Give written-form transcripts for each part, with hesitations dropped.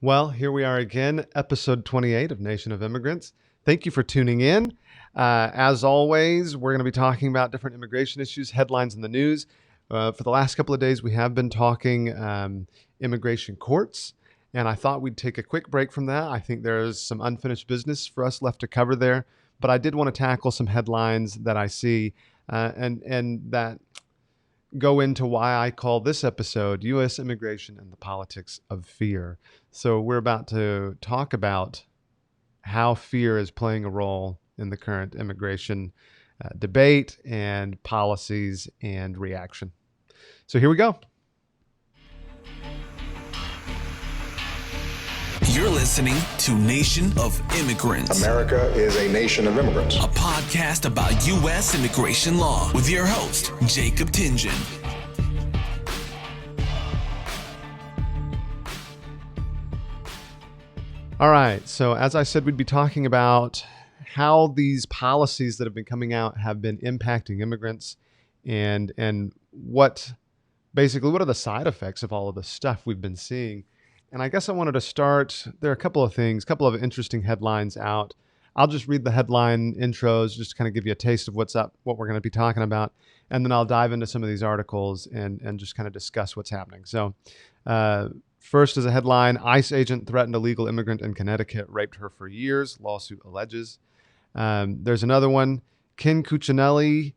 Well, here we are again, episode 28 of Nation of Immigrants. Thank you for tuning in. As always, we're going to be talking about different immigration issues, headlines in the news. For the last couple of days, we have been talking immigration courts, and I thought we'd take a quick break from that. I think there's some unfinished business for us left to cover there, but I did want to tackle some headlines that I see and that go into why I call this episode U.S. Immigration and the Politics of Fear. So we're about to talk about how fear is playing a role in the current immigration debate and policies and reaction. So here we go. You're listening to Nation of Immigrants. America is a nation of immigrants. A podcast about U.S. immigration law with your host, Jacob Tingen. All right. So as I said, we'd be talking about how these policies that have been coming out have been impacting immigrants and what are the side effects of all of the stuff we've been seeing. And I guess I wanted to start, there are a couple of interesting headlines out. I'll just read the headline intros, just to kind of give you a taste of what's up, what we're going to be talking about. And then I'll dive into some of these articles and just kind of discuss what's happening. So first is a headline, ICE agent threatened illegal immigrant in Connecticut, raped her for years, lawsuit alleges. There's another one, Ken Cuccinelli,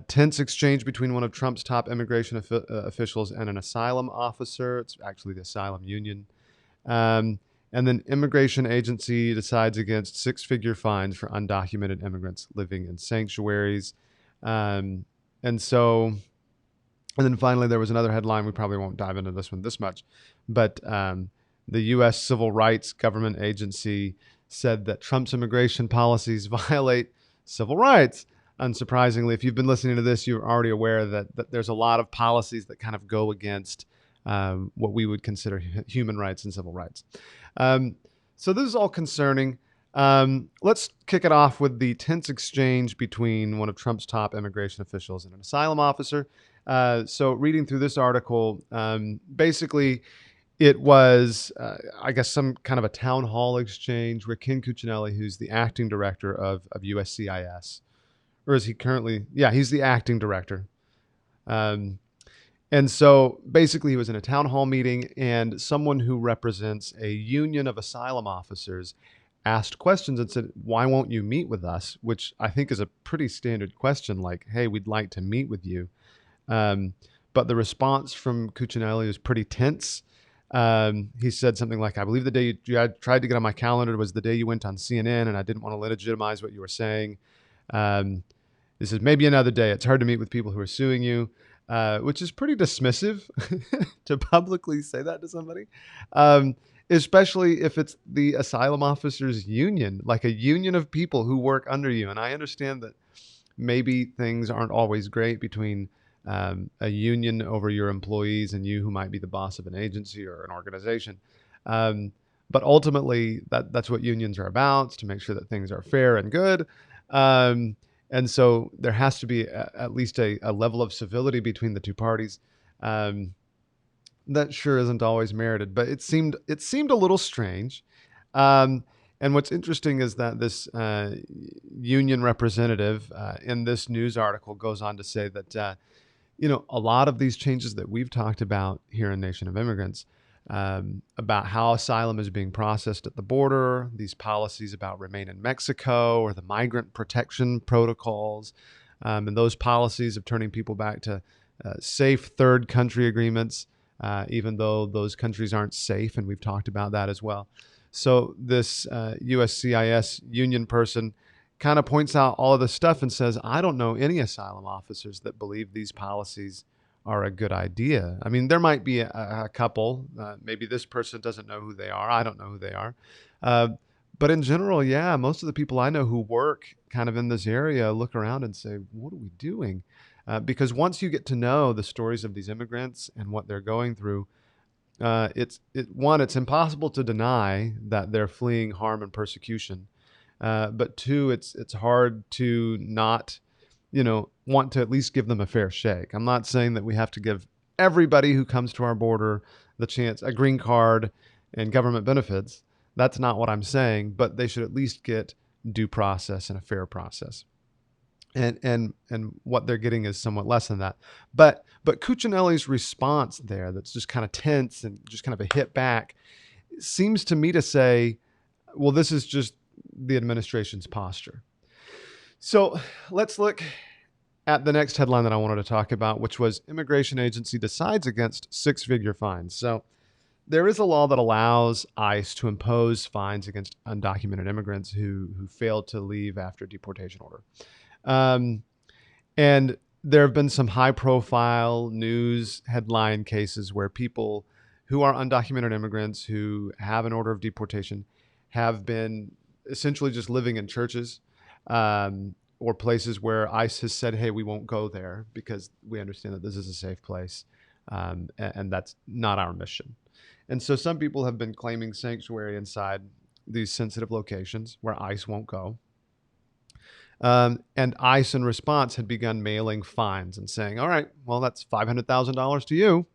tense exchange between one of Trump's top immigration officials and an asylum officer. It's actually the asylum union. And then immigration agency decides against six-figure fines for undocumented immigrants living in sanctuaries. And then finally, there was another headline. We probably won't dive into this one this much, but the U.S. Civil Rights Government Agency said that Trump's immigration policies violate civil rights. Unsurprisingly, if you've been listening to this, you're already aware that there's a lot of policies that kind of go against what we would consider human rights and civil rights. So this is all concerning. Let's kick it off with the tense exchange between one of Trump's top immigration officials and an asylum officer. So reading through this article, basically it was, I guess, some kind of a town hall exchange where Ken Cuccinelli, who's the acting director of USCIS, or is he currently? Yeah, he's the acting director. And so basically he was in a town hall meeting and someone who represents a union of asylum officers asked questions and said, why won't you meet with us? Which I think is a pretty standard question, like, hey, we'd like to meet with you. But the response from Cuccinelli was pretty tense. He said something like, I believe the day you tried to get on my calendar was the day you went on CNN and I didn't want to legitimize what you were saying. This is maybe another day. It's hard to meet with people who are suing you, which is pretty dismissive to publicly say that to somebody, especially if it's the asylum officers union, like a union of people who work under you. And I understand that maybe things aren't always great between a union over your employees and you who might be the boss of an agency or an organization. But ultimately, that's what unions are about, to make sure that things are fair and good. And so there has to be at least a level of civility between the two parties. That sure isn't always merited, but it seemed a little strange. And what's interesting is that this union representative in this news article goes on to say that, a lot of these changes that we've talked about here in Nation of Immigrants, about how asylum is being processed at the border, these policies about remain in Mexico or the migrant protection protocols, and those policies of turning people back to safe third country agreements, even though those countries aren't safe, and we've talked about that as well. So this USCIS union person kind of points out all of this stuff and says, I don't know any asylum officers that believe these policies are a good idea. I mean, there might be a couple. Maybe this person doesn't know who they are. I don't know who they are. But in general, yeah, most of the people I know who work kind of in this area look around and say, what are we doing? Because once you get to know the stories of these immigrants and what they're going through, it's impossible to deny that they're fleeing harm and persecution. But two, it's hard to not, want to at least give them a fair shake. I'm not saying that we have to give everybody who comes to our border the chance, a green card, and government benefits. That's not what I'm saying, but they should at least get due process and a fair process. And what they're getting is somewhat less than that. But Cuccinelli's response there, that's just kind of tense and just kind of a hit back, seems to me to say, well, this is just the administration's posture. So let's look at the next headline that I wanted to talk about, which was Immigration Agency decides against six-figure fines. So there is a law that allows ICE to impose fines against undocumented immigrants who fail to leave after deportation order. And there have been some high-profile news headline cases where people who are undocumented immigrants who have an order of deportation have been essentially just living in churches or places where ICE has said, hey, we won't go there because we understand that this is a safe place, and that's not our mission. And so some people have been claiming sanctuary inside these sensitive locations where ICE won't go. And ICE, in response, had begun mailing fines and saying, all right, well, that's $500,000 to you.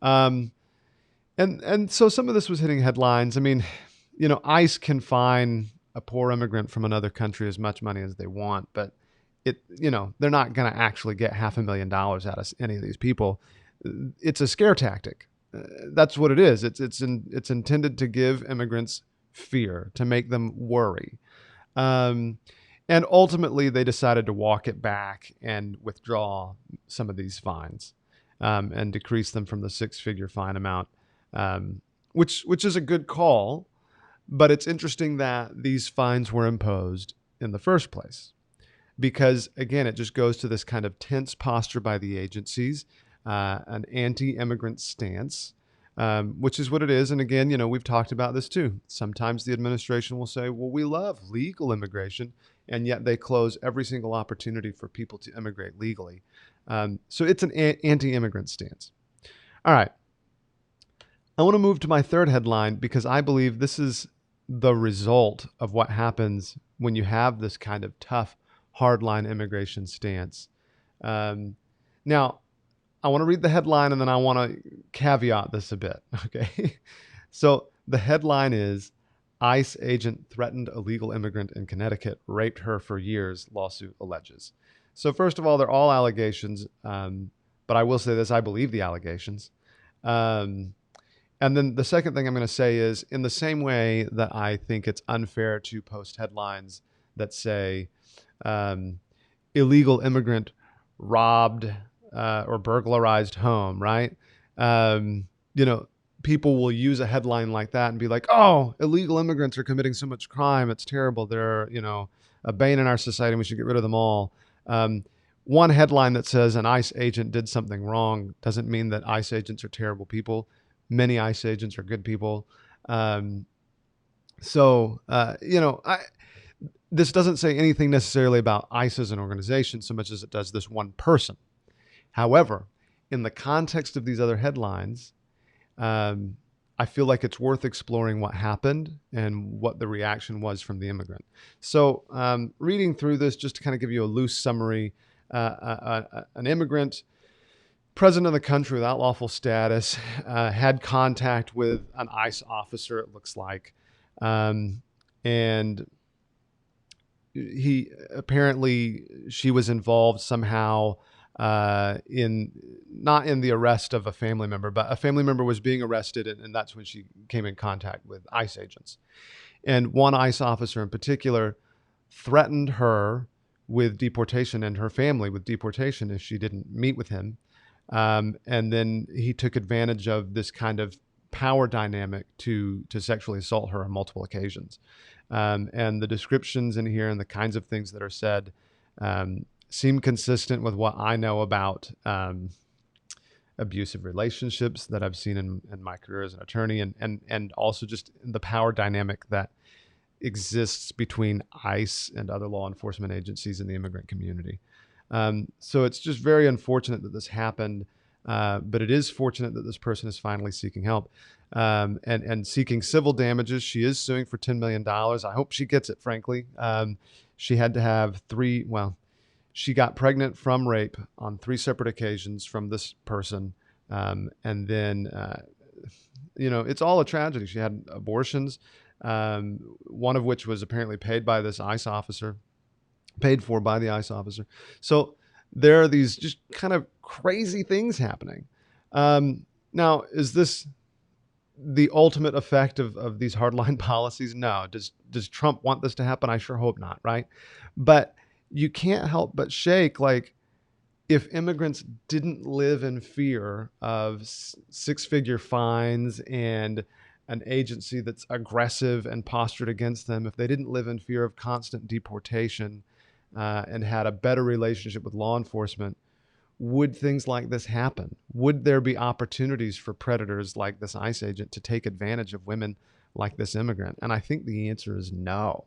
And so some of this was hitting headlines. I mean, ICE can fine a poor immigrant from another country as much money as they want, but they're not going to actually get $500,000 out of any of these people. It's a scare tactic. That's what it is. It's intended to give immigrants fear, to make them worry. And ultimately, they decided to walk it back and withdraw some of these fines and decrease them from the six-figure fine amount, which is a good call. But it's interesting that these fines were imposed in the first place because, again, it just goes to this kind of tense posture by the agencies, an anti-immigrant stance, which is what it is. And again, we've talked about this too. Sometimes the administration will say, well, we love legal immigration, and yet they close every single opportunity for people to immigrate legally. So it's an anti-immigrant stance. All right. I want to move to my third headline because I believe this is the result of what happens when you have this kind of tough, hardline immigration stance. Now, I want to read the headline and then I want to caveat this a bit. Okay. So the headline is ICE agent threatened illegal immigrant in Connecticut, raped her for years, lawsuit alleges. So first of all, they're all allegations. But I will say this, I believe the allegations. And then the second thing I'm going to say is, in the same way that I think it's unfair to post headlines that say illegal immigrant robbed or burglarized home, right? People will use a headline like that and be like, oh, illegal immigrants are committing so much crime. It's terrible. They're, a bane in our society and we should get rid of them all. One headline that says an ICE agent did something wrong doesn't mean that ICE agents are terrible people. Many ICE agents are good people. This doesn't say anything necessarily about ICE as an organization so much as it does this one person. However, in the context of these other headlines, I feel like it's worth exploring what happened and what the reaction was from the immigrant. So reading through this, just to kind of give you a loose summary, an immigrant, president of the country without lawful status, had contact with an ICE officer, it looks like. And she was involved somehow not in the arrest of a family member, but a family member was being arrested, and that's when she came in contact with ICE agents. And one ICE officer in particular threatened her with deportation and her family with deportation if she didn't meet with him. And then he took advantage of this kind of power dynamic to sexually assault her on multiple occasions. And the descriptions in here and the kinds of things that are said seem consistent with what I know about abusive relationships that I've seen in my career as an attorney, and also just the power dynamic that exists between ICE and other law enforcement agencies in the immigrant community. So it's just very unfortunate that this happened, but it is fortunate that this person is finally seeking help and seeking civil damages. She is suing for $10 million. I hope she gets it, frankly. She had to have she got pregnant from rape on 3 separate occasions from this person, and then it's all a tragedy. She had abortions, one of which was apparently paid for by the ICE officer. So there are these just kind of crazy things happening. Now, is this the ultimate effect of these hardline policies? No. Does Trump want this to happen? I sure hope not, right? But you can't help but shake, like, if immigrants didn't live in fear of six-figure fines and an agency that's aggressive and postured against them, if they didn't live in fear of constant deportation and had a better relationship with law enforcement, would things like this happen? Would there be opportunities for predators like this ICE agent to take advantage of women like this immigrant? And I think the answer is no.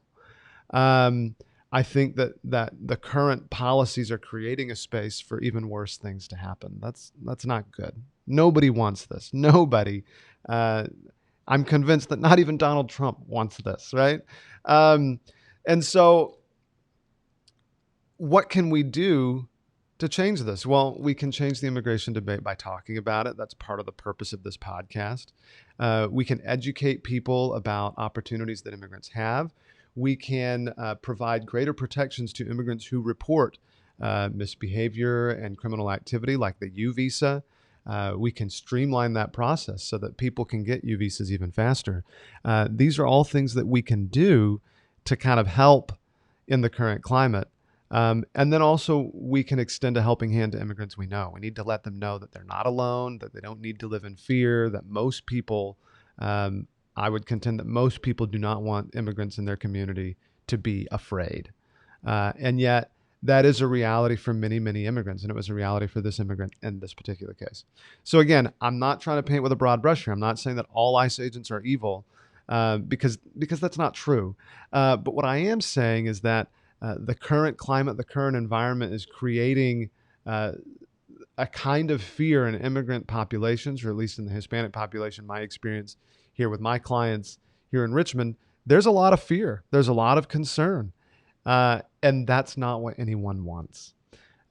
I think that the current policies are creating a space for even worse things to happen. That's not good. Nobody wants this. Nobody. I'm convinced that not even Donald Trump wants this, right? And so what can we do to change this? Well, we can change the immigration debate by talking about it. That's part of the purpose of this podcast. We can educate people about opportunities that immigrants have. We can provide greater protections to immigrants who report misbehavior and criminal activity, like the U visa. We can streamline that process so that people can get U visas even faster. These are all things that we can do to kind of help in the current climate. And then also we can extend a helping hand to immigrants we know. We need to let them know that they're not alone, that they don't need to live in fear, that most people, I would contend that most people do not want immigrants in their community to be afraid. And yet that is a reality for many, many immigrants. And it was a reality for this immigrant in this particular case. So again, I'm not trying to paint with a broad brush here. I'm not saying that all ICE agents are evil, because that's not true. But what I am saying is that the current climate, the current environment is creating a kind of fear in immigrant populations, or at least in the Hispanic population. My experience here with my clients here in Richmond, there's a lot of fear. There's a lot of concern. And that's not what anyone wants.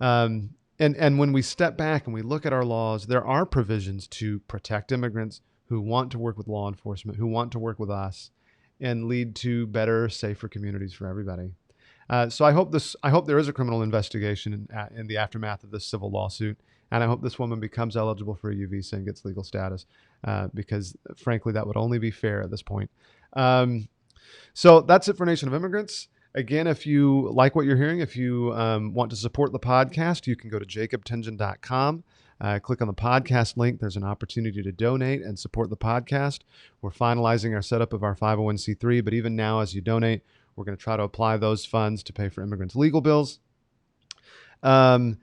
And when we step back and we look at our laws, there are provisions to protect immigrants who want to work with law enforcement, who want to work with us, and lead to better, safer communities for everybody. So I hope there is a criminal investigation in the aftermath of this civil lawsuit, and I hope this woman becomes eligible for a U visa and gets legal status, because frankly, that would only be fair at this point. So that's it for Nation of Immigrants. Again, if you like what you're hearing, if you want to support the podcast, you can go to jacobtingen.com. Click on the podcast link. There's an opportunity to donate and support the podcast. We're finalizing our setup of our 501c3, but even now, as you donate, we're going to try to apply those funds to pay for immigrants' legal bills. And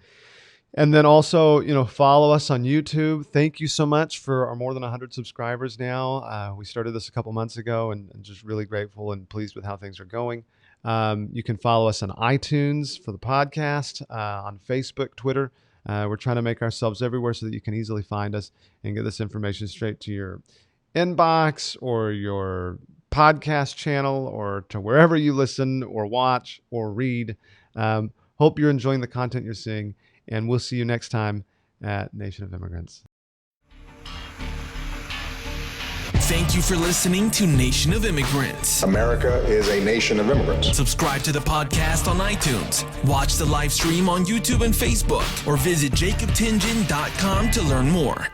then also, follow us on YouTube. Thank you so much for our more than 100 subscribers now. We started this a couple months ago, and just really grateful and pleased with how things are going. You can follow us on iTunes for the podcast, on Facebook, Twitter. We're trying to make ourselves everywhere so that you can easily find us and get this information straight to your inbox or your podcast channel or to wherever you listen or watch or read. Hope you're enjoying the content you're seeing, and we'll see you next time at Nation of Immigrants. Thank you for listening to Nation of Immigrants. America is a nation of immigrants. Subscribe to the podcast on iTunes. Watch the live stream on YouTube and Facebook, or visit jacobtingen.com to learn more.